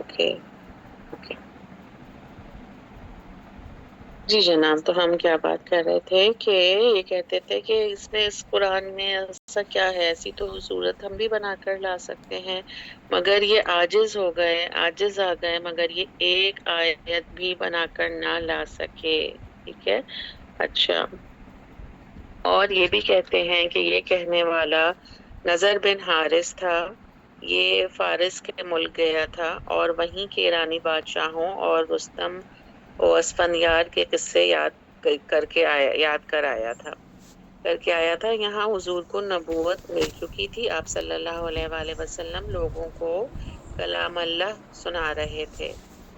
Okay okay جی جناب، تو ہم کیا بات کر رہے تھے کہ یہ کہتے تھے کہ اس قرآن میں ایسا کیا ہے، ایسی تو صورت ہم بھی بنا کر لا سکتے ہیں، مگر یہ عاجز ہو گئے، عاجز آ گئے، مگر یہ ایک آیت بھی بنا کر نہ لا سکے. ٹھیک ہے. اچھا، اور یہ بھی کہتے ہیں کہ یہ کہنے والا نظر بن حارث تھا. یہ فارس کے ملک گیا تھا اور وہیں کے ایرانی بادشاہوں اور رستم و اسفندیار کے قصے یاد کر آیا تھا. یہاں حضور کو نبوت مل چکی تھی. آپ صلی اللہ علیہ وآلہ وسلم لوگوں کو کلام اللہ سنا رہے تھے.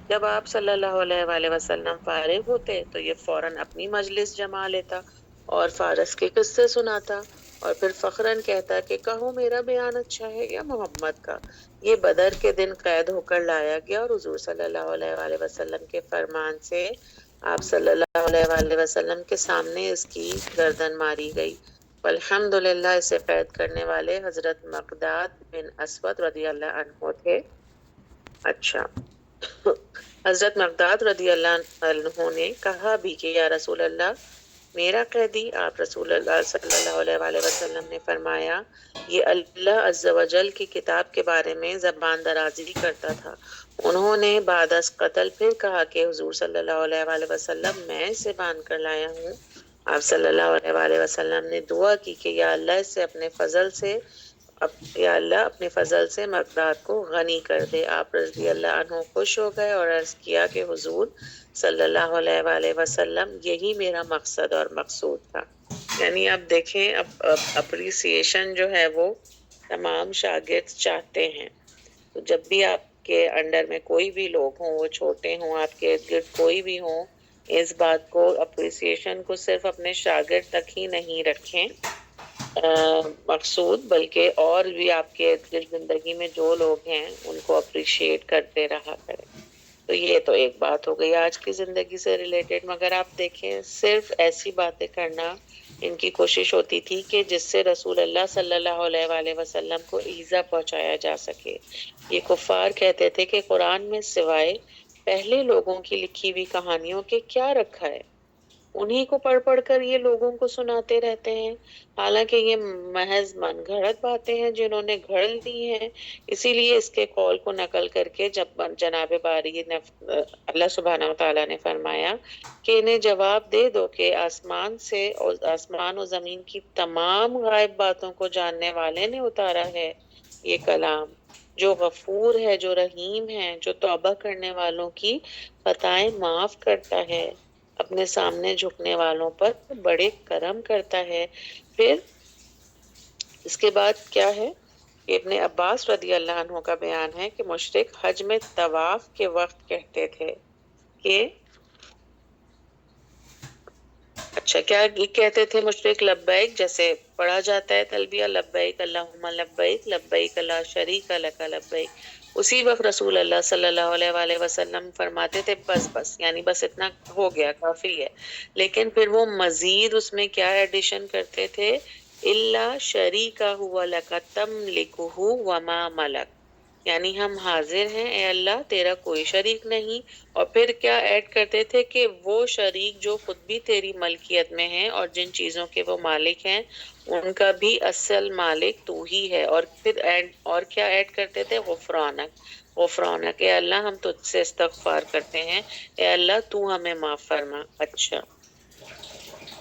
جب آپ صلی اللہ علیہ وآلہ وسلم فارغ ہوتے تو یہ فوراً اپنی مجلس جما لیتا اور فارس کے قصے سناتا اور پھر فخراً کہتا کہ کہو میرا بیان اچھا ہے یا محمد کا. یہ بدر کے دن قید ہو کر لایا گیا اور حضور صلی اللہ علیہ وآلہ وسلم کے فرمان سے آپ صلی اللہ علیہ وآلہ وسلم کے سامنے اس کی گردن ماری گئی. الحمد للہ اسے قید کرنے والے حضرت مقداد بن اسود رضی اللہ عنہ تھے. اچھا، حضرت مقداد رضی اللہ عنہ نے کہا بھی کہ یا رسول اللہ میرا قیدی. آپ رسول اللہ صلی اللہ علیہ وآلہ وسلم نے فرمایا یہ اللہ عز و جل کی کتاب کے بارے میں زبان درازی کرتا تھا. انہوں نے بعد از قتل پھر کہا کہ حضور صلی اللہ علیہ وآلہ وسلم میں اسے باندھ کر لایا ہوں. آپ صلی اللہ علیہ وآلہ وسلم نے دعا کی کہ یا اللہ اسے اپنے فضل سے مقداد کو غنی کر دے. آپ رضی اللہ عنہ خوش ہو گئے اور عرض کیا کہ حضور صلی اللہ علیہ وآلہ وسلم یہی میرا مقصد اور مقصود تھا. یعنی اب دیکھیں، اب اپریسیشن جو ہے وہ تمام شاگرد چاہتے ہیں. تو جب بھی آپ کے انڈر میں کوئی بھی لوگ ہوں، وہ چھوٹے ہوں، آپ کے ارد گرد کوئی بھی ہوں، اس بات کو اپریسیشن کو صرف اپنے شاگرد تک ہی نہیں رکھیں مقصود، بلکہ اور بھی آپ کے ارد گرد زندگی میں جو لوگ ہیں ان کو اپریشیٹ کرتے رہا کریں. تو یہ تو ایک بات ہو گئی آج کی زندگی سے ریلیٹڈ. مگر آپ دیکھیں صرف ایسی باتیں کرنا ان کی کوشش ہوتی تھی کہ جس سے رسول اللہ صلی اللہ علیہ وآلہ وسلم کو ایذا پہنچایا جا سکے. یہ کفار کہتے تھے کہ قرآن میں سوائے پہلے لوگوں کی لکھی ہوئی کہانیوں کے کیا رکھا ہے، انہی کو پڑھ پڑھ کر یہ لوگوں کو سناتے رہتے ہیں. حالانکہ یہ محض من گھڑت باتیں ہیں جنہوں نے گھڑ لی ہیں. اسی لیے اس کے قول کو نقل کر کے جب جناب باری اللہ سبحانہ وتعالیٰ نے فرمایا کہ انہیں جواب دے دو کہ آسمان و زمین کی تمام غائب باتوں کو جاننے والے نے اتارا ہے یہ کلام، جو غفور ہے، جو رحیم ہے، جو توبہ کرنے والوں کی خطائیں معاف کرتا ہے، اپنے سامنے جھکنے والوں پر بڑے کرم کرتا ہے. پھر اس کے بعد کیا ہے کہ ابن عباس رضی اللہ عنہ کا بیان ہے کہ مشرک حج میں طواف کے وقت کہتے تھے کہ اچھا کیا کہتے تھے مشرک؟ لبیک، جیسے پڑھا جاتا ہے تلبیہ لبیک اللہم لبیک لبیک لا شریک لک لبیک، اسی وقت رسول اللہ صلی اللہ علیہ وآلہ وسلم فرماتے تھے بس یعنی بس اتنا ہو گیا، کافی ہے. لیکن پھر وہ مزید اس میں کیا ایڈیشن کرتے تھے؟ اللہ شریکہ لک تملکہ وما ملک، یعنی ہم حاضر ہیں اے اللہ تیرا کوئی شریک نہیں. اور پھر کیا ایڈ کرتے تھے کہ وہ شریک جو خود بھی تیری ملکیت میں ہیں اور جن چیزوں کے وہ مالک ہیں ان کا بھی اصل مالک تو ہی ہے. اور پھر اور کیا ایڈ کرتے تھے؟ غفرانک اے اللہ ہم تجھ سے استغفار کرتے ہیں، اے اللہ تو ہمیں معاف فرما. اچھا،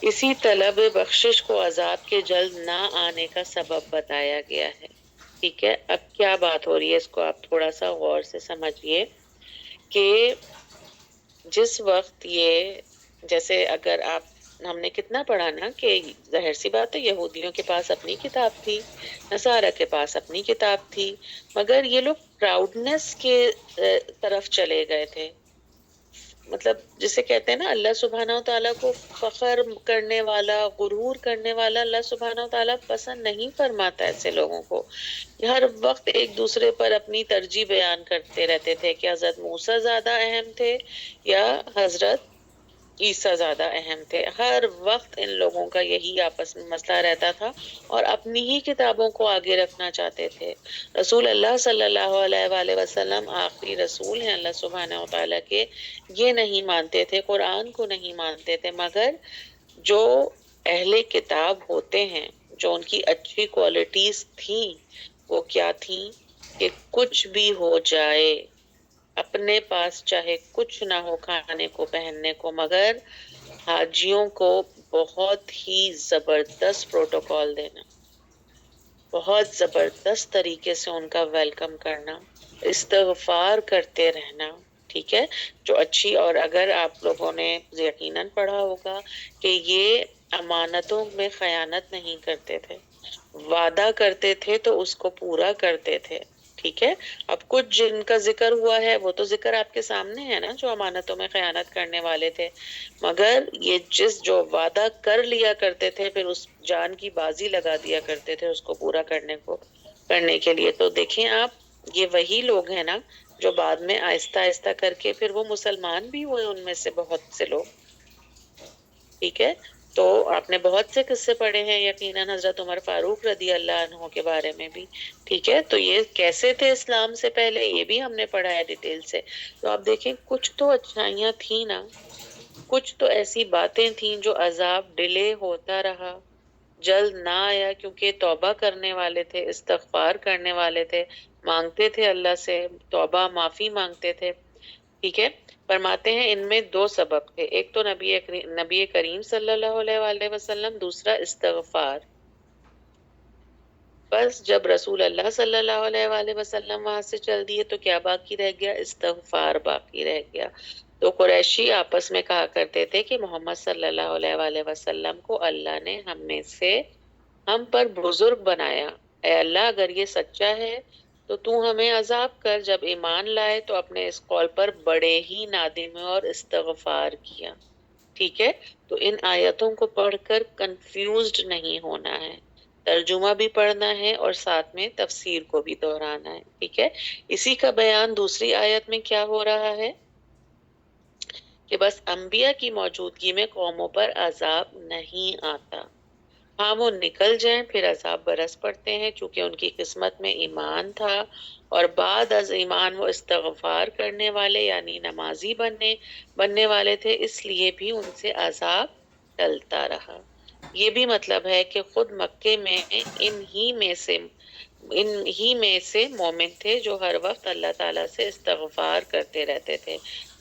اسی طلب بخشش کو عذاب کے جلد نہ آنے کا سبب بتایا گیا ہے. ٹھیک ہے، اب کیا بات ہو رہی ہے اس کو آپ تھوڑا سا غور سے سمجھیے کہ جس وقت یہ، جیسے اگر ہم نے کتنا پڑھا نا کہ ظاہر سی بات ہے یہودیوں کے پاس اپنی کتاب تھی، نصارہ کے پاس اپنی کتاب تھی، مگر یہ لوگ پراؤڈنس کے طرف چلے گئے تھے. مطلب جسے کہتے ہیں نا اللہ سبحانہ وتعالیٰ کو فخر کرنے والا، غرور کرنے والا اللہ سبحانہ وتعالیٰ پسند نہیں فرماتا ایسے لوگوں کو. ہر وقت ایک دوسرے پر اپنی ترجیح بیان کرتے رہتے تھے کہ حضرت موسیٰ زیادہ اہم تھے یا حضرت عیسیٰ زیادہ اہم تھے. ہر وقت ان لوگوں کا یہی آپس میں مسئلہ رہتا تھا اور اپنی ہی کتابوں کو آگے رکھنا چاہتے تھے. رسول اللہ صلی اللہ علیہ وآلہ وسلم آخری رسول ہیں اللہ سبحانہ و تعالیٰ کے، یہ نہیں مانتے تھے، قرآن کو نہیں مانتے تھے. مگر جو اہل کتاب ہوتے ہیں، جو ان کی اچھی کوالٹیز تھیں، وہ کیا تھیں کہ کچھ بھی ہو جائے، اپنے پاس چاہے کچھ نہ ہو کھانے کو پہننے کو، مگر حاجیوں کو بہت ہی زبردست پروٹوکال دینا، بہت زبردست طریقے سے ان کا ویلکم کرنا، استغفار کرتے رہنا. ٹھیک ہے، جو اچھی. اور اگر آپ لوگوں نے یقیناً پڑھا ہوگا کہ یہ امانتوں میں خیانت نہیں کرتے تھے، وعدہ کرتے تھے تو اس کو پورا کرتے تھے. ٹھیک ہے. اب کچھ جن کا ذکر ہوا ہے وہ تو ذکر آپ کے سامنے ہے نا، جو امانتوں میں خیانت کرنے والے تھے. مگر یہ جو وعدہ کر لیا کرتے تھے، پھر اس جان کی بازی لگا دیا کرتے تھے اس کو پورا کرنے کے لیے. تو دیکھیں آپ، یہ وہی لوگ ہیں نا جو بعد میں آہستہ آہستہ کر کے پھر وہ مسلمان بھی ہوئے، ان میں سے بہت سے لوگ. ٹھیک ہے. تو آپ نے بہت سے قصے پڑھے ہیں یقیناً حضرت عمر فاروق رضی اللہ عنہ کے بارے میں بھی. ٹھیک ہے. تو یہ کیسے تھے اسلام سے پہلے، یہ بھی ہم نے پڑھا ہے ڈیٹیل سے. تو آپ دیکھیں کچھ تو اچھائیاں تھیں نا، کچھ تو ایسی باتیں تھیں جو عذاب ڈیلے ہوتا رہا، جلد نہ آیا، کیونکہ توبہ کرنے والے تھے، استغفار کرنے والے تھے، مانگتے تھے اللہ سے توبہ معافی مانگتے تھے. ٹھیک ہے. فرماتے ہیں ان میں دو سبب تھے، ایک تو نبی کریم صلی اللہ علیہ وآلہ وسلم، دوسرا استغفار. بس جب رسول اللہ صلی اللہ علیہ وآلہ وسلم وہاں سے چل دیے تو کیا باقی رہ گیا؟ استغفار باقی رہ گیا. تو قریشی آپس میں کہا کرتے تھے کہ محمد صلی اللہ علیہ وآلہ وسلم کو اللہ نے ہم پر بزرگ بنایا. اے اللہ اگر یہ سچا ہے تو ہمیں عذاب کر. جب ایمان لائے تو اپنے اس قول پر بڑے ہی نادم اور استغفار کیا. ٹھیک ہے. تو ان آیتوں کو پڑھ کر کنفیوزڈ نہیں ہونا ہے، ترجمہ بھی پڑھنا ہے اور ساتھ میں تفسیر کو بھی دہرانا ہے. ٹھیک ہے. اسی کا بیان دوسری آیت میں کیا ہو رہا ہے کہ بس انبیاء کی موجودگی میں قوموں پر عذاب نہیں آتا. ہاں وہ نکل جائیں پھر عذاب برس پڑتے ہیں، چونکہ ان کی قسمت میں ایمان تھا اور بعد از ایمان وہ استغفار کرنے والے یعنی نمازی بننے والے تھے، اس لیے بھی ان سے عذاب ٹلتا رہا. یہ بھی مطلب ہے کہ خود مکے میں ان ہی میں سے مومن تھے جو ہر وقت اللہ تعالیٰ سے استغفار کرتے رہتے تھے.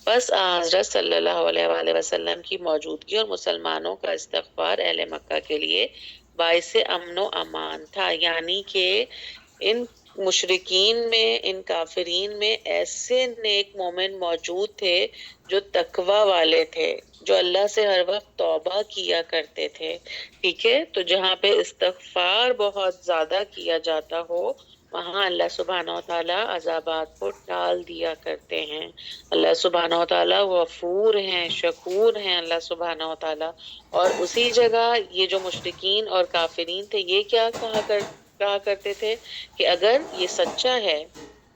بس حضرت صلی اللہ علیہ وآلہ وسلم کی موجودگی اور مسلمانوں کا استغفار اہل مکہ کے لیے باعث امن و امان تھا. یعنی کہ ان مشرکین میں، ان کافرین میں ایسے نیک مومن موجود تھے جو تقوی والے تھے، جو اللہ سے ہر وقت توبہ کیا کرتے تھے. ٹھیک ہے. تو جہاں پہ استغفار بہت زیادہ کیا جاتا ہو وہاں اللہ سبحانہ و تعالیٰ عذابات کو ٹال دیا کرتے ہیں. اللہ سبحانہ و تعالیٰ غفور ہیں، شکور ہیں اللہ سبحانہ و تعالیٰ. اور اسی جگہ یہ جو مشرکین اور کافرین تھے یہ کیا کہا کرتے تھے کہ اگر یہ سچا ہے،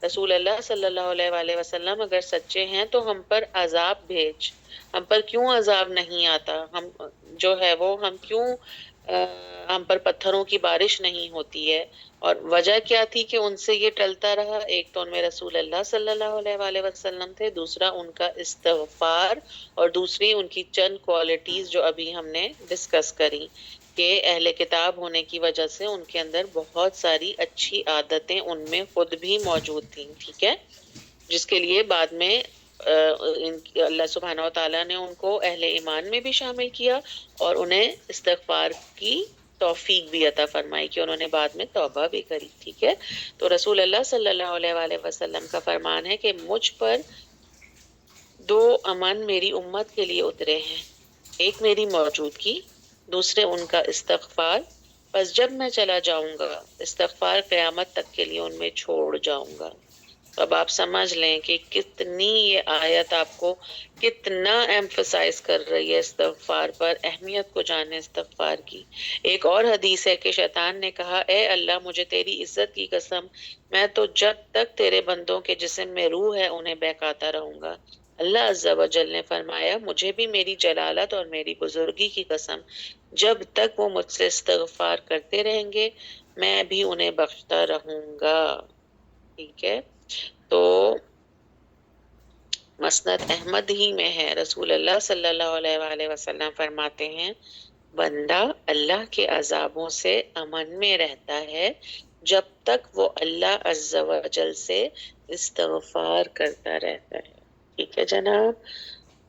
رسول اللہ صلی اللہ علیہ وآلہ وسلم اگر سچے ہیں تو ہم پر عذاب بھیج. ہم پر کیوں عذاب نہیں آتا؟ ہم جو ہے وہ ہم پر پتھروں کی بارش نہیں ہوتی ہے. اور وجہ کیا تھی کہ ان سے یہ ٹلتا رہا؟ ایک تو ان میں رسول اللہ صلی اللہ علیہ وآلہ وسلم تھے، دوسرا ان کا استغفار، اور دوسری ان کی چند کوالٹیز جو ابھی ہم نے ڈسکس کری کہ اہل کتاب ہونے کی وجہ سے ان کے اندر بہت ساری اچھی عادتیں ان میں خود بھی موجود تھیں. ٹھیک ہے. جس کے لیے بعد میں اللہ سبحانہ و تعالیٰ نے ان کو اہل ایمان میں بھی شامل کیا اور انہیں استغفار کی توفیق بھی عطا فرمائی کہ انہوں نے بعد میں توبہ بھی کری. ٹھیک ہے. تو رسول اللہ صلی اللہ علیہ وآلہ وسلم کا فرمان ہے کہ مجھ پر دو امن میری امت کے لیے اترے ہیں، ایک میری موجودگی، دوسرے ان کا استغفار. بس جب میں چلا جاؤں گا استغفار قیامت تک کے لیے ان میں چھوڑ جاؤں گا. اب آپ سمجھ لیں کہ کتنی یہ آیت آپ کو کتنا ایمفسائز کر رہی ہے استغفار پر، اہمیت کو جانے استغفار کی۔ ایک اور حدیث ہے کہ شیطان نے کہا اے اللہ مجھے تیری عزت کی قسم، میں تو جب تک تیرے بندوں کے جسم میں روح ہے انہیں بہکاتا رہوں گا۔ اللہ عز و جل نے فرمایا مجھے بھی میری جلالت اور میری بزرگی کی قسم، جب تک وہ مجھ سے استغفار کرتے رہیں گے میں بھی انہیں بخشتا رہوں گا۔ ٹھیک ہے، تو مسند احمد ہی میں ہے، رسول اللہ صلی اللہ علیہ وآلہ وسلم فرماتے ہیں بندہ اللہ کے عذابوں سے امن میں رہتا ہے جب تک وہ اللہ عز و جل سے استغفار کرتا رہتا ہے۔ ٹھیک ہے جناب،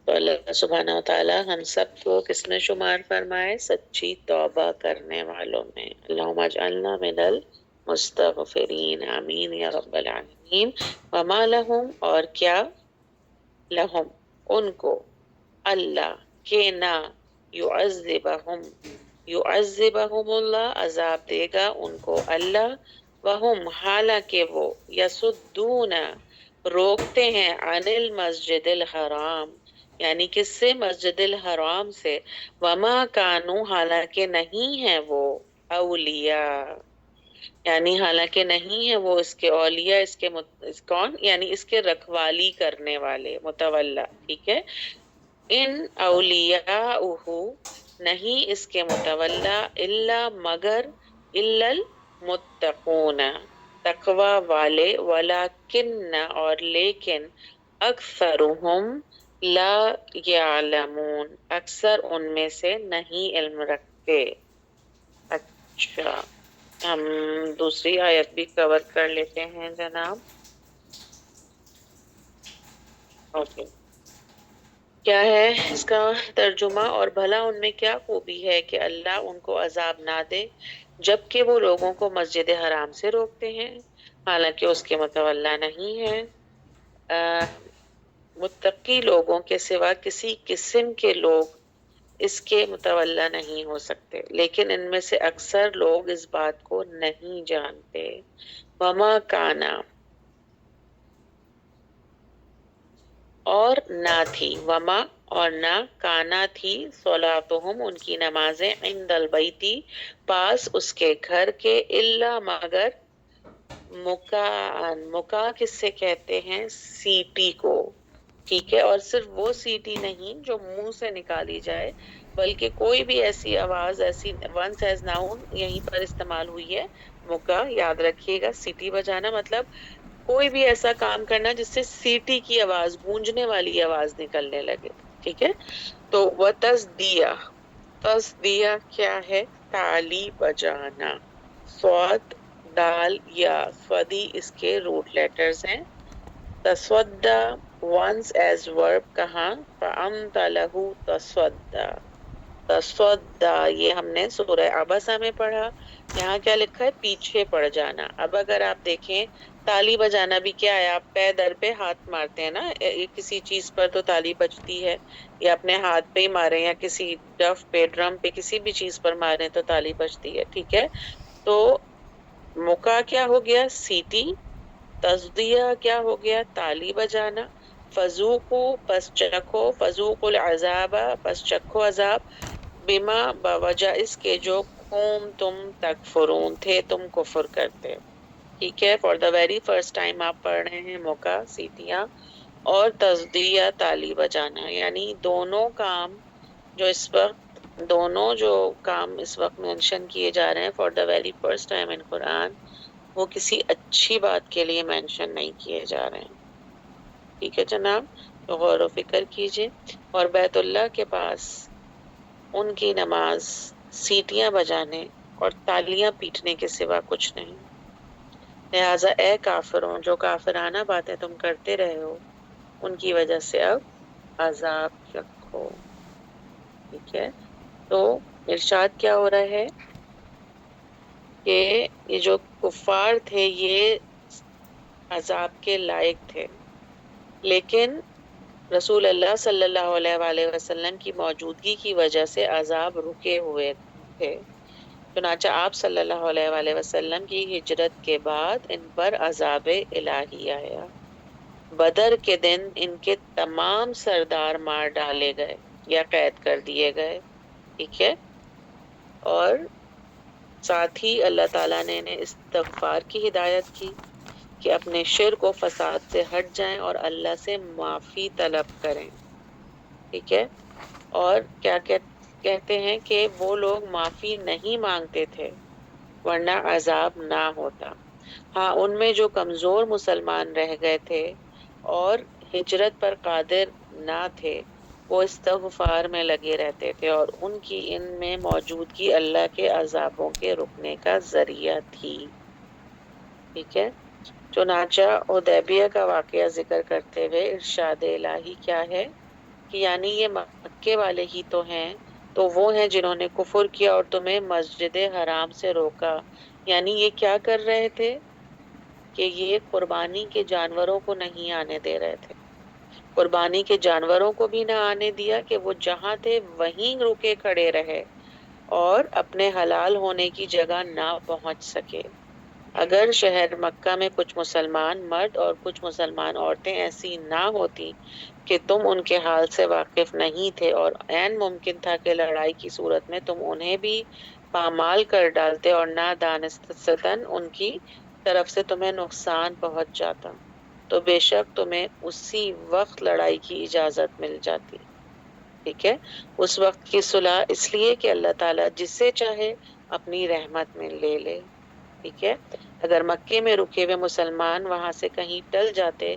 تو اللہ سبحانہ و تعالی ہم سب کو کس میں شمار فرمائے؟ سچی توبہ کرنے والوں میں۔ اللہم اجعلنا من المستغفرین، آمین یا رب العالمین۔ وما لہم، اور کیا، لہم ان کو، اللہ کے نہ، یعذبہم اللہ عذاب دے گا ان کو اللہ، وہم حالانکہ وہ، یصدون روکتے ہیں، عن المسجد الحرام یعنی کس سے؟ مسجد الحرام سے، وما کانو حالانکہ نہیں ہے وہ، اولیاء یعنی حالانکہ نہیں ہے وہ اس کے اولیاء، کون یعنی اس کے رکھوالی کرنے والے، متولا۔ ٹھیک ہے، ان اولیاءہ نہیں اس کے متولا، الا مگر، الا المتقون تقوی والے، ولکن اور لیکن، اکثرہم لا یعلمون اکثر ان میں سے نہیں علم رکھتے۔ اچھا، ہم دوسری آیت بھی کور کر لیتے ہیں جناب۔ اوکے، کیا ہے اس کا ترجمہ؟ اور بھلا ان میں کیا خوبی ہے کہ اللہ ان کو عذاب نہ دے جبکہ وہ لوگوں کو مسجد حرام سے روکتے ہیں حالانکہ اس کے متولا نہیں ہے۔ متقی لوگوں کے سوا کسی قسم کے لوگ اس کے متولا نہیں ہو سکتے، لیکن ان میں سے اکثر لوگ اس بات کو نہیں جانتے۔ وما کانا، اور نہ تھی، وما اور نہ، کانا تھی، صلاتہم ان کی نمازیں، عند البیتی پاس اس کے گھر کے، الا مگر، مکان، مکا کس سے کہتے ہیں؟ سیٹی کو۔ ٹھیک ہے، اور صرف وہ سیٹی نہیں جو منہ سے نکالی جائے بلکہ کوئی بھی ایسی آواز، ایسی ونس ایز ناؤن یہیں پر استعمال ہوئی ہے، مکا یاد رکھیے گا، سیٹی بجانا مطلب کوئی بھی ایسا کام کرنا جس سے سیٹی کی آواز، گونجنے والی آواز نکلنے لگے۔ ٹھیک ہے، تو وہ تصدیہ، تصدیہ کیا ہے؟ تالی بجانا، سواد، دال یا سودی اس کے روٹ لیٹرز ہیں۔ تسودا once as verb کہاں؟ فَأَمْتَ لَهُ تَسْوَدَّا، تسودا یہ ہم نے سورہ عبسہ میں پڑھا، یہاں کیا لکھا ہے؟ پیچھے پڑ جانا۔ اب اگر آپ دیکھیں تالی بجانا بھی کیا ہے؟ آپ پے در پہ ہاتھ مارتے ہیں نا، کسی چیز پر تو تالی بجتی ہے، یا اپنے ہاتھ پہ ہی ماریں یا کسی ڈف پہ، ڈرم پہ، کسی بھی چیز پر ماریں تو تالی بجتی ہے۔ ٹھیک ہے، تو مکا کیا ہو گیا؟ سیٹی، تصدیہ کیا ہو گیا؟ تالی بجانا، فذوقوا پس چکھو، فذوقوا العذاب پس چکھو عذاب، بما بوجہ اس کے جو قوم تم تکفرون تھے تم کفر کرتے۔ ٹھیک ہے، for the very first time آپ پڑھ رہے ہیں مکا سیٹیاں اور تصدیہ تالی بجانا، یعنی دونوں کام جو اس وقت، دونوں جو کام اس وقت مینشن کیے جا رہے ہیں for the very first time in Quran, وہ کسی اچھی بات کے لیے مینشن نہیں کیے جا رہے ہیں۔ ٹھیک ہے جناب، تو غور و فکر کیجئے۔ اور بیت اللہ کے پاس ان کی نماز سیٹیاں بجانے اور تالیاں پیٹنے کے سوا کچھ نہیں۔ لہٰذا اے کافروں، جو کافرانہ باتیں تم کرتے رہے ہو ان کی وجہ سے اب عذاب چکھو۔ ٹھیک ہے، تو ارشاد کیا ہو رہا ہے کہ یہ جو کفار تھے یہ عذاب کے لائق تھے، لیکن رسول اللہ صلی اللہ علیہ وآلہ وسلم کی موجودگی کی وجہ سے عذاب رکے ہوئے تھے، چنانچہ آپ صلی اللہ علیہ وآلہ وسلم کی ہجرت کے بعد ان پر عذاب الہی آیا۔ بدر کے دن ان کے تمام سردار مار ڈالے گئے یا قید کر دیے گئے، ٹھیک ہے۔ اور ساتھ ہی اللہ تعالیٰ نے انہیں استغفار کی ہدایت کی کہ اپنے شرک و فساد سے ہٹ جائیں اور اللہ سے معافی طلب کریں، ٹھیک ہے۔ اور کیا کہتے ہیں کہ وہ لوگ معافی نہیں مانگتے تھے ورنہ عذاب نہ ہوتا۔ ہاں، ان میں جو کمزور مسلمان رہ گئے تھے اور ہجرت پر قادر نہ تھے وہ استغفار میں لگے رہتے تھے، اور ان کی ان میں موجودگی اللہ کے عذابوں کے رکنے کا ذریعہ تھی، ٹھیک ہے۔ چنانچہ حدیبیہ کا واقعہ ذکر کرتے ہوئے ارشاد الہی کیا ہے کہ یعنی یہ مکے والے ہی تو ہیں، تو وہ ہیں جنہوں نے کفر کیا اور تمہیں مسجد حرام سے روکا۔ یعنی یہ کیا کر رہے تھے کہ یہ قربانی کے جانوروں کو نہیں آنے دے رہے تھے، قربانی کے جانوروں کو بھی نہ آنے دیا کہ وہ جہاں تھے وہیں رکے کھڑے رہے اور اپنے حلال ہونے کی جگہ نہ پہنچ سکے۔ اگر شہر مکہ میں کچھ مسلمان مرد اور کچھ مسلمان عورتیں ایسی نہ ہوتی کہ تم ان کے حال سے واقف نہیں تھے اور عین ممکن تھا کہ لڑائی کی صورت میں تم انہیں بھی پامال کر ڈالتے اور نہ دانستن ان کی طرف سے تمہیں نقصان پہنچ جاتا، تو بے شک تمہیں اسی وقت لڑائی کی اجازت مل جاتی، ٹھیک ہے۔ اس وقت کی صلح اس لیے کہ اللہ تعالیٰ جسے چاہے اپنی رحمت میں لے لے، ٹھیک ہے۔ اگر مکے میں رکے ہوئے مسلمان وہاں سے کہیں ٹل جاتے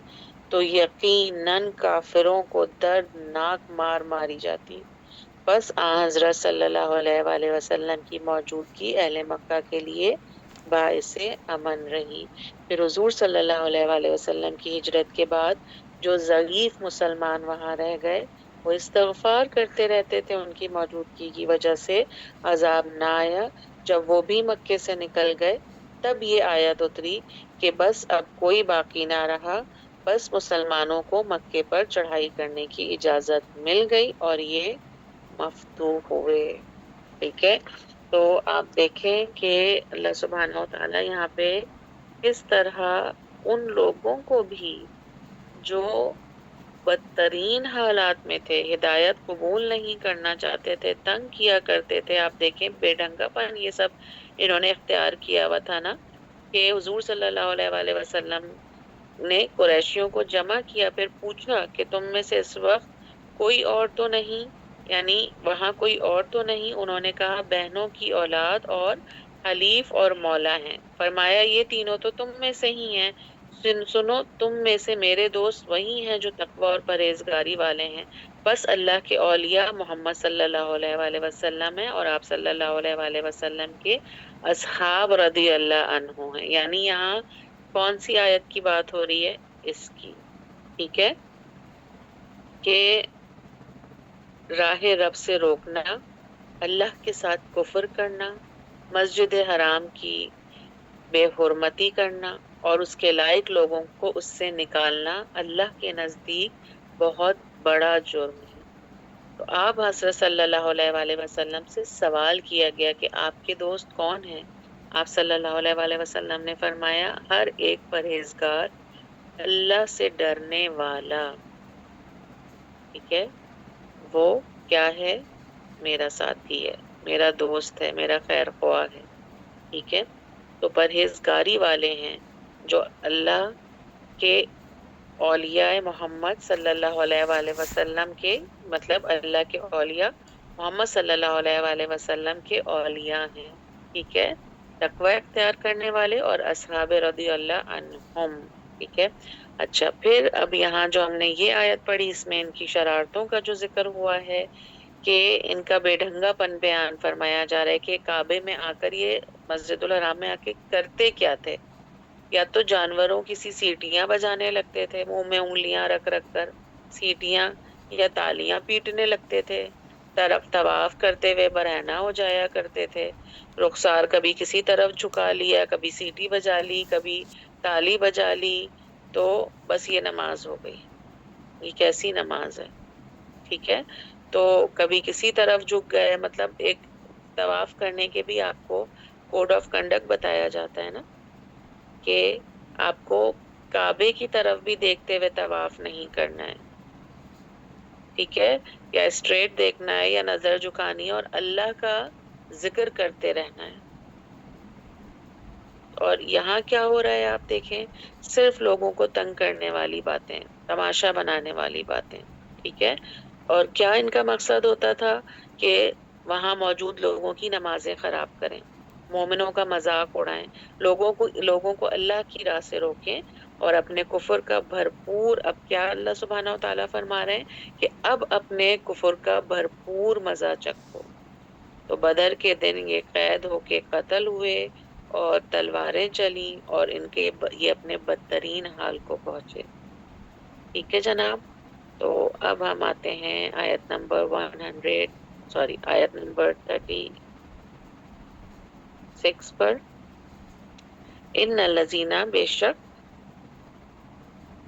تو یقیناً کافروں کو دردناک مار ماری جاتی۔ بس حضرت صلی اللہ علیہ وآلہ وسلم کی موجودگی اہل مکہ کے لیے باعث امن رہی۔ پھر حضور صلی اللہ علیہ وآلہ وسلم کی ہجرت کے بعد جو ضعیف مسلمان وہاں رہ گئے وہ استغفار کرتے رہتے تھے، ان کی موجودگی کی وجہ سے عذاب نہ آیا۔ جب وہ بھی مکے سے نکل گئے تب یہ آیت اتری کہ بس اب کوئی باقی نہ رہا، بس مسلمانوں کو مکے پر چڑھائی کرنے کی اجازت مل گئی اور یہ مفتوح ہوئے، ٹھیک ہے۔ تو آپ دیکھیں کہ اللہ سبحانہ و تعالیٰ یہاں پہ کس طرح ان لوگوں کو بھی جو بدترین حالات میں تھے، ہدایت قبول نہیں کرنا چاہتے تھے، تنگ کیا کرتے تھے، آپ دیکھیں بے ڈھنگا پن یہ سب انہوں نے اختیار کیا ہوا تھا نا، کہ حضور صلی اللہ علیہ وآلہ وسلم نے قریشیوں کو جمع کیا، پھر پوچھا کہ تم میں سے اس وقت کوئی اور تو نہیں، یعنی وہاں کوئی اور تو نہیں؟ انہوں نے کہا بہنوں کی اولاد اور حلیف اور مولا ہیں۔ فرمایا یہ تینوں تو تم میں سے ہی ہیں، سنو تم میں سے میرے دوست وہی ہیں جو تقوی اور پرہیزگاری والے ہیں، بس اللہ کے اولیاء محمد صلی اللہ علیہ وآلہ وسلم ہیں اور آپ صلی اللہ علیہ وآلہ وسلم کے اصحاب رضی اللہ عنہ ہیں۔ یعنی یہاں کون سی آیت کی بات ہو رہی ہے؟ اس کی، ٹھیک ہے، کہ راہ رب سے روکنا، اللہ کے ساتھ کفر کرنا، مسجد حرام کی بے حرمتی کرنا اور اس کے لائق لوگوں کو اس سے نکالنا اللہ کے نزدیک بہت بڑا جرم ہے۔ تو آپ حضرت صلی اللہ علیہ وآلہ وسلم سے سوال کیا گیا کہ آپ کے دوست کون ہیں؟ آپ صلی اللہ علیہ وآلہ وسلم نے فرمایا ہر ایک پرہیزگار، اللہ سے ڈرنے والا، ٹھیک ہے، وہ کیا ہے؟ میرا ساتھی ہے، میرا دوست ہے، میرا خیر خواہ ہے، ٹھیک ہے۔ تو پرہیزگاری والے ہیں جو اللہ کے اولیاء محمد صلی اللہ علیہ وآلہ وسلم کے، مطلب اللہ کے اولیاء محمد صلی اللہ علیہ وآلہ وسلم کے اولیاء ہیں، ٹھیک ہے، تقوی اختیار کرنے والے اور اصحاب رضی اللہ عنہم، ٹھیک ہے۔ اچھا، پھر اب یہاں جو ہم نے یہ آیت پڑھی اس میں ان کی شرارتوں کا جو ذکر ہوا ہے کہ ان کا بے ڈھنگا پن بیان فرمایا جا رہا ہے کہ کعبے میں آ کر یہ مسجد الحرام میں آ کے کرتے کیا تھے؟ یا تو جانوروں کی سی سیٹیاں بجانے لگتے تھے، منہ میں انگلیاں رکھ رکھ کر سیٹیاں، یا تالیاں پیٹنے لگتے تھے، طرف طواف کرتے ہوئے برہنہ ہو جایا کرتے تھے، رخسار کبھی کسی طرف جھکا لیا، کبھی سیٹی بجا لی، کبھی تالی بجا لی، تو بس یہ نماز ہو گئی، یہ کیسی نماز ہے؟ ٹھیک ہے، تو کبھی کسی طرف جھک گئے، مطلب ایک طواف کرنے کے بھی آپ کو کوڈ آف کنڈکٹ بتایا جاتا ہے نا، کہ آپ کو کعبے کی طرف بھی دیکھتے ہوئے طواف نہیں کرنا ہے، ٹھیک ہے، یا اسٹریٹ دیکھنا ہے یا نظر جھکانی ہے، اور اللہ کا ذکر کرتے رہنا ہے۔ اور یہاں کیا ہو رہا ہے آپ دیکھیں، صرف لوگوں کو تنگ کرنے والی باتیں، تماشا بنانے والی باتیں، ٹھیک ہے۔ اور کیا ان کا مقصد ہوتا تھا کہ وہاں موجود لوگوں کی نمازیں خراب کریں، مومنوں کا مذاق اڑائیں، لوگوں کو اللہ کی راہ سے روکیں، اور اپنے کفر کا بھرپور، اب کیا اللہ سبحانہ و تعالیٰ فرما رہے ہیں کہ اب اپنے کفر کا بھرپور مزہ چکھو۔ تو بدر کے دن یہ قید ہو کے قتل ہوئے اور تلواریں چلیں، اور ان کے یہ اپنے بدترین حال کو پہنچے، ٹھیک ہے جناب۔ تو اب ہم آتے ہیں آیت نمبر 36 پر۔ ان الذین، بے شک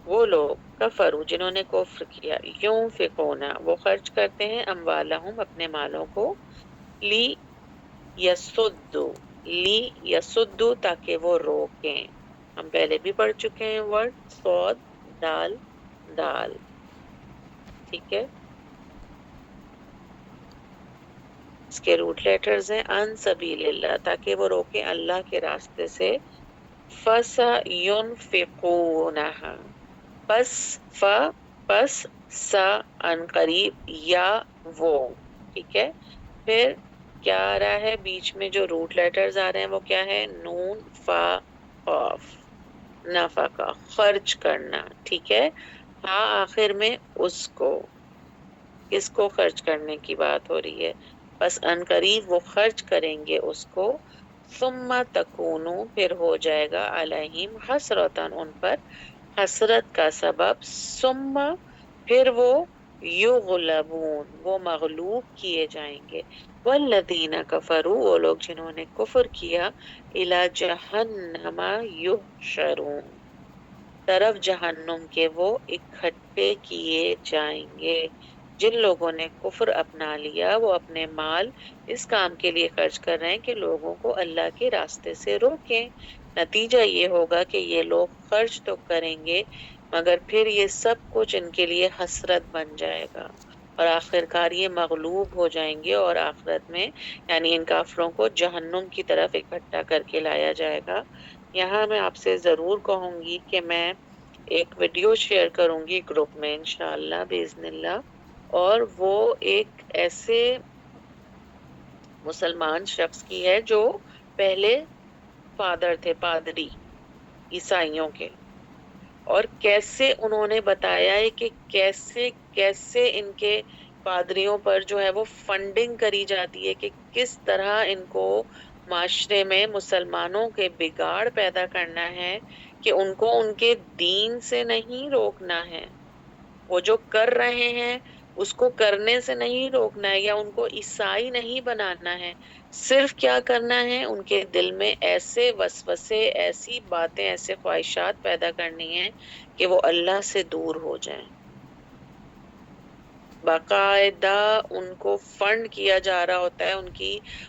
وہ لوگ، کفروا، جنہوں نے کفر کیا، یونفقون، وہ خرچ کرتے ہیں، اموالہم، اپنے مالوں کو، لی یسدو، لی یسدو، تاکہ وہ روکیں۔ ہم پہلے بھی پڑھ چکے ہیں ورڈ سود، دال، دال، ٹھیک ہے، اس کے روٹ لیٹرز ہیں ان سبیل اللہ، تاکہ وہ روکیں اللہ کے راستے سے، فَسَيُنْفِقُونَہا، پس سا، ان قریب، یا وہ، ٹھیک ہے۔ پھر کیا آ رہا ہے بیچ میں، جو روٹ لیٹرز آ رہے ہیں وہ کیا ہے، نون، فا، قاف، نفقہ، خرچ کرنا، ٹھیک ہے، ہاں آخر میں اس کو، کس کو خرچ کرنے کی بات ہو رہی ہے، بس ان قریب وہ خرچ کریں گے اس کو، ثم تکونو، پھر ہو جائے گا، علیہم، حسرتن، ان پر حسرت کا سبب، ثم، پھر وہ، یغلبون، وہ مغلوب کیے جائیں گے، والذین کفروا، وہ لوگ جنہوں نے کفر کیا، الی جہنم یحشرون، طرف جہنم کے وہ اکٹھے کیے جائیں گے۔ جن لوگوں نے کفر اپنا لیا وہ اپنے مال اس کام کے لیے خرچ کر رہے ہیں کہ لوگوں کو اللہ کے راستے سے روکیں، نتیجہ یہ ہوگا کہ یہ لوگ خرچ تو کریں گے مگر پھر یہ سب کچھ ان کے لیے حسرت بن جائے گا، اور آخر کار یہ مغلوب ہو جائیں گے، اور آخرت میں یعنی ان کافروں کو جہنم کی طرف اکٹھا کر کے لایا جائے گا۔ یہاں میں آپ سے ضرور کہوں گی کہ میں ایک ویڈیو شیئر کروں گی گروپ میں انشاءاللہ باذن اللہ، اور وہ ایک ایسے مسلمان شخص کی ہے جو پہلے فادر تھے، پادری، عیسائیوں کے، اور کیسے انہوں نے بتایا ہے کہ کیسے کیسے ان کے پادریوں پر جو ہے وہ فنڈنگ کری جاتی ہے، کہ کس طرح ان کو معاشرے میں مسلمانوں کے بگاڑ پیدا کرنا ہے، کہ ان کو ان کے دین سے نہیں روکنا ہے، وہ جو کر رہے ہیں اس کو کرنے سے نہیں روکنا ہے، یا ان کو عیسائی نہیں بنانا ہے، صرف کیا کرنا ہے، ان کے دل میں ایسے وسوسے، ایسی باتیں، ایسے خواہشات پیدا کرنی ہیں کہ وہ اللہ سے دور ہو جائیں۔ باقاعدہ ان کو فنڈ کیا جا رہا ہوتا ہے،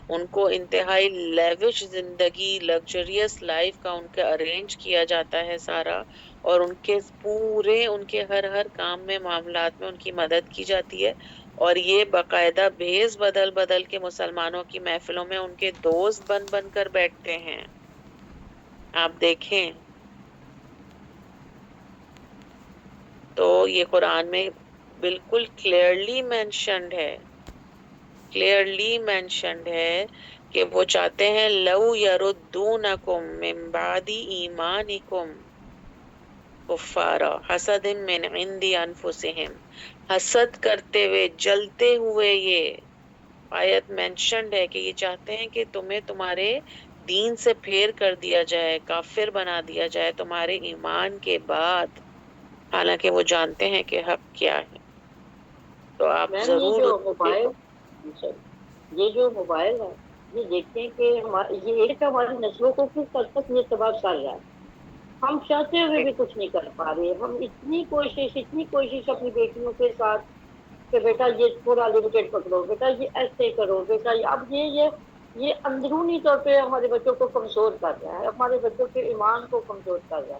ان کو انتہائی لیوش زندگی، لگزریس لائف کا ان کا ارینج کیا جاتا ہے سارا، اور ان کے ہر کام میں، معاملات میں ان کی مدد کی جاتی ہے، اور یہ باقاعدہ بھیس بدل بدل کے مسلمانوں کی محفلوں میں ان کے دوست بن بن کر بیٹھتے ہیں، آپ دیکھیں۔ تو یہ قرآن میں بالکل کلیئرلی مینشنڈ ہے کہ وہ چاہتے ہیں لو یردونکم من بعد ایمانکم کفارا حسد من عند انفسہم، حسد کرتے ہوئے، جلتے ہوئے، یہ آیت مینشنڈ ہے کہ یہ چاہتے ہیں کہ تمہیں تمہارے دین سے پھیر کر دیا جائے، کافر بنا دیا جائے تمہارے ایمان کے بعد، حالانکہ وہ جانتے ہیں کہ حق کیا ہے۔ تو آپ میم ضرور یہ جو موبائل ہے، یہ دیکھتے ہیں کہ یہ ایک ہماری نسلوں کو کس حد تک یہ تباہ کر رہا ہے، ہم چاہتے ہوئے بھی کچھ نہیں کر پا رہے، ہم اتنی کوشش اپنی بیٹیوں کے ساتھ کہ بیٹا یہ پورا لمیٹڈ پکڑو، بیٹا یہ ایسے کرو، بیٹا اب یہ اندرونی طور پہ ہمارے بچوں کو کمزور کر رہا ہے، ہمارے بچوں کے ایمان کو کمزور کر رہا ہے۔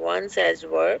once as verb,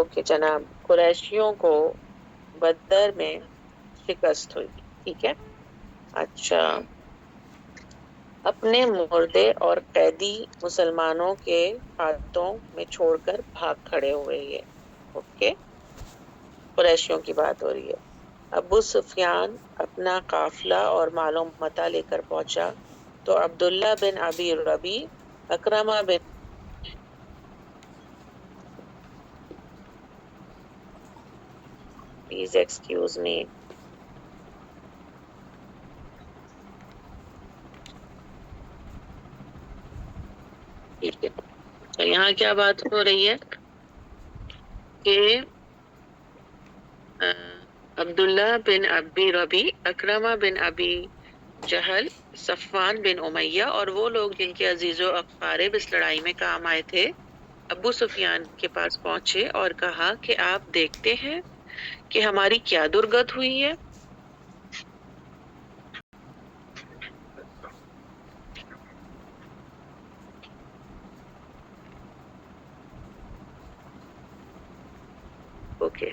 اوکے جناب، قریشیوں کو بدر میں شکست ہوئی، ٹھیک ہے. اچھا، اپنے مردے اور قیدی مسلمانوں کے ہاتھوں میں چھوڑ کر بھاگ کھڑے ہوئے یہ. اوکے، قریشیوں کی بات ہو رہی ہے. ابو سفیان اپنا قافلہ اور مال و متاع لے کر پہنچا تو عبداللہ بن ابی ربی، اکرمہ بن، پلیز ایکسکیوز می، ٹھیک ہے. تو یہاں کیا بات ہو رہی ہے کہ عبداللہ بن ابی ربی، اکرمہ بن ابی جہل، صفوان بن امیہ اور وہ لوگ جن کے عزیز و اقارب اس لڑائی میں کام آئے تھے، ابو سفیان کے پاس پہنچے اور کہا کہ آپ دیکھتے ہیں کہ ہماری کیا درگت ہوئی ہے. اوکے،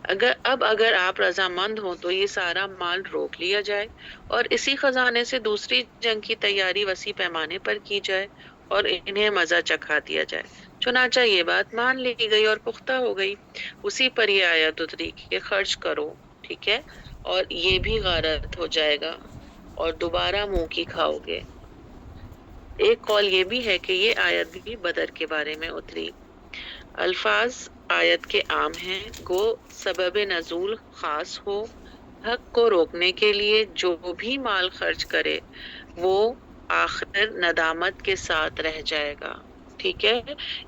اگر آپ رضامند ہوں تو یہ سارا مال روک لیا جائے اور اسی خزانے سے دوسری جنگ کی تیاری وسیع پیمانے پر کی جائے اور انہیں مزہ چکھا دیا جائے. چنانچہ یہ بات مان لی گئی اور پختہ ہو گئی. اسی پر یہ آیت اتری کہ خرچ کرو، ٹھیک ہے، اور یہ بھی غارت ہو جائے گا اور دوبارہ منہ کی کھاؤ گے. ایک قول یہ بھی ہے کہ یہ آیت بھی بدر کے بارے میں اتری. الفاظ آیت کے عام ہیں، گو سبب نزول خاص ہو. حق کو روکنے کے لیے جو بھی مال خرچ کرے وہ آخر ندامت کے ساتھ رہ جائے گا. ٹھیک ہے،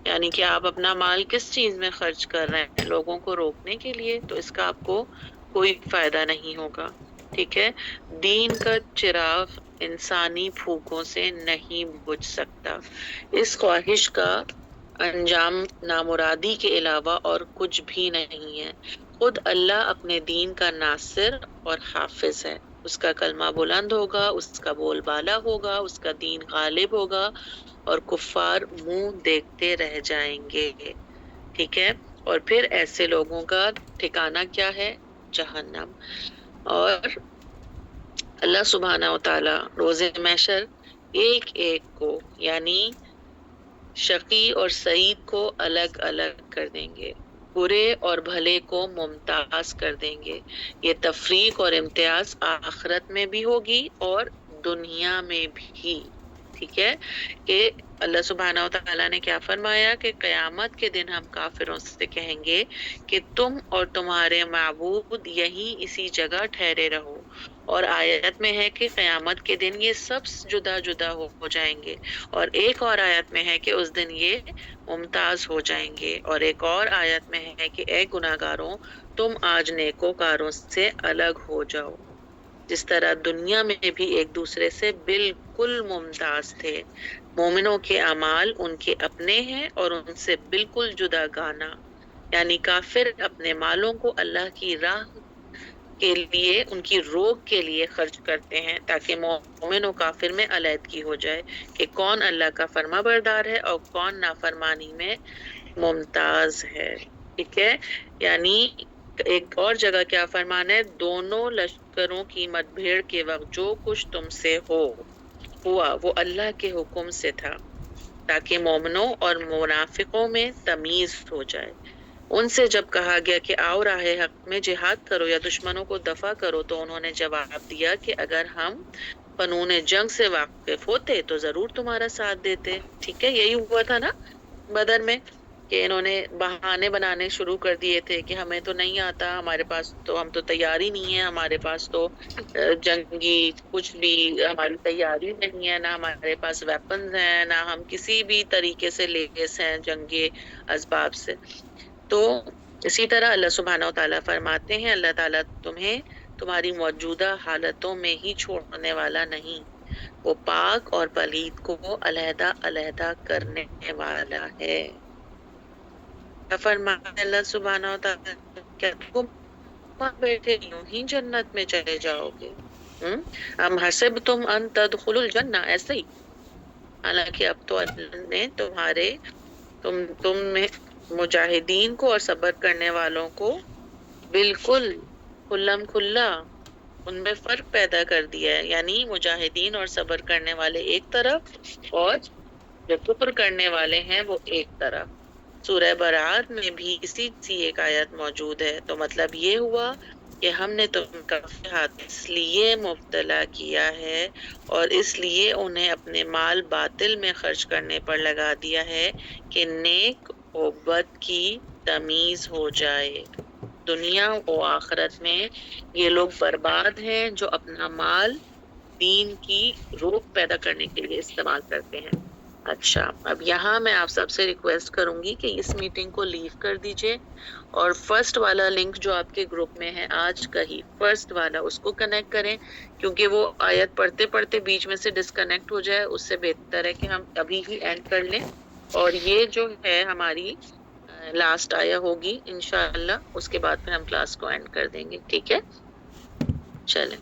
یعنی کہ آپ اپنا مال کس چیز میں خرچ کر رہے ہیں؟ لوگوں کو روکنے کے لیے، تو اس کا آپ کو کوئی فائدہ نہیں ہوگا. ٹھیک ہے، دین کا چراغ انسانی پھوکوں سے نہیں بجھ سکتا. اس خواہش کا انجام نامرادی کے علاوہ اور کچھ بھی نہیں ہے. خود اللہ اپنے دین کا ناصر اور حافظ ہے. اس کا کلمہ بلند ہوگا، اس کا بول بالا ہوگا، اس کا دین غالب ہوگا اور کفار منہ دیکھتے رہ جائیں گے. ٹھیک ہے، اور پھر ایسے لوگوں کا ٹھکانہ کیا ہے؟ جہنم. اور اللہ سبحانہ و تعالی روز محشر ایک ایک کو، یعنی شقی اور سعید کو الگ الگ کر دیں گے، برے اور بھلے کو ممتاز کر دیں گے. یہ تفریق اور امتیاز آخرت میں بھی ہوگی اور دنیا میں بھی. ٹھیک ہے، کہ اللہ سبحانہ و تعالیٰ نے کیا فرمایا کہ قیامت کے دن ہم کافروں سے کہیں گے کہ تم اور تمہارے معبود یہیں اسی جگہ ٹھہرے رہو. اور آیت میں ہے کہ قیامت کے دن یہ سب جدا جدا ہو جائیں گے، اور ایک اور آیت میں ہے کہ اس دن یہ ممتاز ہو جائیں گے، اور ایک اور آیت میں ہے کہ اے گناہگاروں تم آج نیکوکاروں سے الگ ہو جاؤ. جس طرح دنیا میں بھی ایک دوسرے سے بالکل ممتاز تھے. مومنوں کے اعمال ان کے اپنے ہیں اور ان سے بالکل جدا گانا، یعنی کافر اپنے مالوں کو اللہ کی راہ کے لیے، ان کی روک کے لیے خرچ کرتے ہیں تاکہ مومن و کافر میں علیحدگی ہو جائے کہ کون اللہ کا فرما بردار ہے اور کون نافرمانی میں ممتاز ہے. ٹھیک ہے، یعنی ایک اور جگہ کیا فرمان ہے؟ دونوں لشکروں کی مت بھیڑ کے وقت جو کچھ تم سے ہوا وہ اللہ کے حکم سے تھا تاکہ مومنوں اور منافقوں میں تمیز ہو جائے. ان سے جب کہا گیا کہ آؤ راہ حق میں جہاد کرو یا دشمنوں کو دفع کرو تو انہوں نے جواب دیا کہ اگر ہم فنون جنگ سے واقف ہوتے تو ضرور تمہارا ساتھ دیتے. ٹھیک ہے، یہی ہوا تھا نا بدر میں، کہ انہوں نے بہانے بنانے شروع کر دیے تھے کہ ہمیں تو نہیں آتا، ہمارے پاس تو، ہم تو تیار ہی نہیں ہے، ہمارے پاس تو جنگی کچھ بھی ہماری تیاری نہیں ہے، نہ ہمارے پاس ویپنز ہیں، نہ ہم کسی بھی طریقے سے لیس ہیں جنگی اسباب سے. تو اسی طرح اللہ سبحانہ و تعالیٰ فرماتے ہیں اللہ تعالیٰ تمہیں تمہاری موجودہ حالتوں میں ہی چھوڑنے والا نہیں، وہ پاک اور پلید کو علیحدہ علیحدہ کرنے والا ہے. فرمایا اللہ سبحانہ و تعالیٰ، کیا تم بیٹھے یوں ہی جنت میں چلے جاؤ گے؟ ام حسبتم ان تدخلوا الجنہ، ایسے ہی. حالانکہ اب تو اللہ نے تم میں مجاہدین کو اور صبر کرنے والوں کو بالکل کھلم کھلا ان میں فرق پیدا کر دیا ہے. یعنی مجاہدین اور صبر کرنے والے ایک طرف اور جو کفر کرنے والے ہیں وہ ایک طرف. سورہ برات میں بھی اسی سی ایک آیت موجود ہے. تو مطلب یہ ہوا کہ ہم نے تم کا ہاتھ اس لیے مبتلا کیا ہے اور اس لیے انہیں اپنے مال باطل میں خرچ کرنے پر لگا دیا ہے کہ نیک و بد کی تمیز ہو جائے. دنیا و آخرت میں یہ لوگ برباد ہیں جو اپنا مال دین کی روک پیدا کرنے کے لیے استعمال کرتے ہیں. اچھا، اب یہاں میں آپ سب سے ریکویسٹ کروں گی کہ اس میٹنگ کو لیو کر دیجئے اور فرسٹ والا لنک جو آپ کے گروپ میں ہے آج کا ہی فرسٹ والا اس کو کنیکٹ کریں، کیونکہ وہ آیت پڑھتے پڑھتے بیچ میں سے ڈسکنیکٹ ہو جائے. اس سے بہتر ہے کہ ہم ابھی ہی اینڈ کر لیں اور یہ جو ہے ہماری لاسٹ آیا ہوگی انشاءاللہ، اس کے بعد پھر ہم کلاس کو اینڈ کر دیں گے. ٹھیک ہے، چلیں.